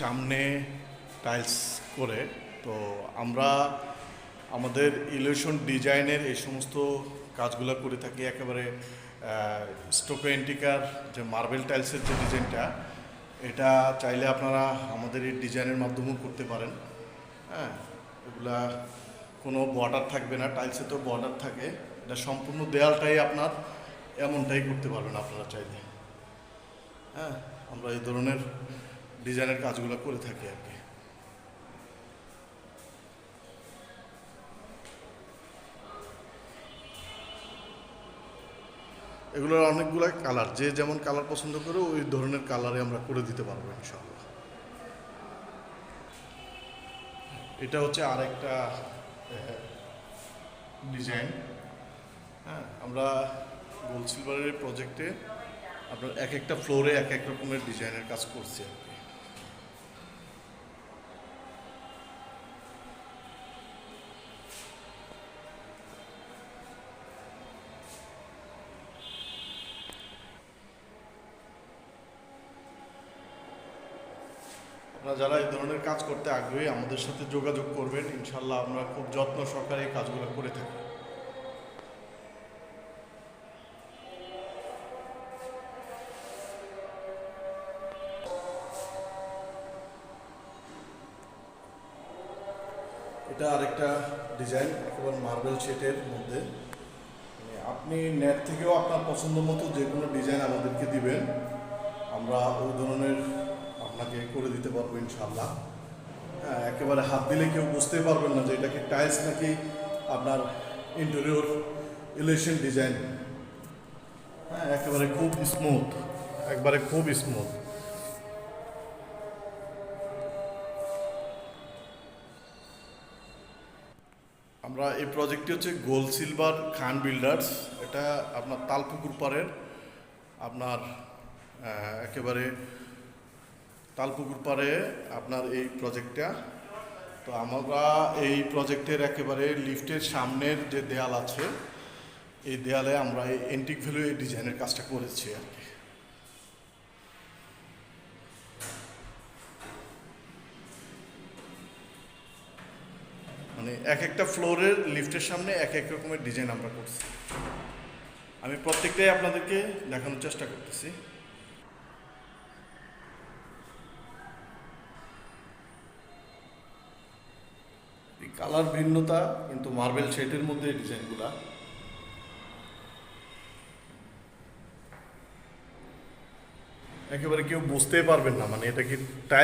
সামনে টাইলস করে। তো আমরা আমাদের ইলিউশন ডিজাইনের এই সমস্ত কাজগুলো করে থাকি। একেবারে স্টোকো এন্টিকার যে মার্বেল টাইলসের যে ডিজাইনটা, এটা চাইলে আপনারা আমাদের এই ডিজাইনের মাধ্যমেও করতে পারেন। হ্যাঁ, এগুলা কোনো বর্ডার থাকবে না, টাইলসে তো বর্ডার থাকে। এটা সম্পূর্ণ দেয়ালটাই আপনার এমনটাই করতে পারবেন আপনারা চাইলে। হ্যাঁ, আমরা এই ধরনের ডিজাইনের কাজগুলো করে থাকি আর কি। এগুলোর অনেকগুলো কালার, যে যেমন কালার পছন্দ করে ওই ধরনের কালারে আমরা করে দিতে পারবো ইনশাআল্লাহ। এটা হচ্ছে আরেকটা ডিজাইন। হ্যাঁ, আমরা গোল্ড সিলভারের প্রজেক্টে আপনার এক একটা ফ্লোরে এক এক রকমের ডিজাইনের কাজ করছি আর কি। আপনারা যারা এই ধরনের কাজ করতে আগ্রহী আমাদের সাথে যোগাযোগ করবেন, ইনশাল্লাহ আমরা খুব যত্ন সহকারে এই কাজগুলো করে থাকি। এটা আরেকটা ডিজাইন, একেবারে মার্বেল শেটের মধ্যে। আপনি নেট থেকেও আপনার পছন্দ মতো যে কোনো ডিজাইন আমাদেরকে দিবেন, আমরা ওই ধরনের আপনাকে করে দিতে পারবো ইনশাআল্লাহ। হ্যাঁ, একেবারে হাত দিলে কেউ বুঝতেই পারবেন না যে এটা কি টাইলস নাকি আপনার ইন্টেরিয়র ইলিউশন ডিজাইন। হ্যাঁ, একেবারে খুব স্মুথ, একবারে খুব স্মুথ। আমরা এই প্রজেক্টটি হচ্ছে গোল্ড সিলভার খান বিল্ডার্স। এটা আপনার তালপুকুর পাড়ের, আপনার একেবারে তালপুকুর পাড়ে আপনার এই প্রজেক্টটা। তো আমরা এই প্রজেক্টের একেবারে লিফটের সামনের যে দেয়াল আছে, এই দেয়ালে আমরা এই এন্টিক ভ্যালু এই ডিজাইনের কাজটা করেছি আর কি। মানে এক একটা ফ্লোরের লিফটের সামনে এক এক রকমের ডিজাইন আমরা করছি। আমি প্রত্যেকটাই আপনাদেরকে দেখানোর চেষ্টা করতেছি। এই কালার ভিন্নতা, কিন্তু মার্বেল শেডের মধ্যে এই ডিজাইনগুলা একেবারে কেউ বুঝতেই পারবেন না, মানে এটা কি টাইলস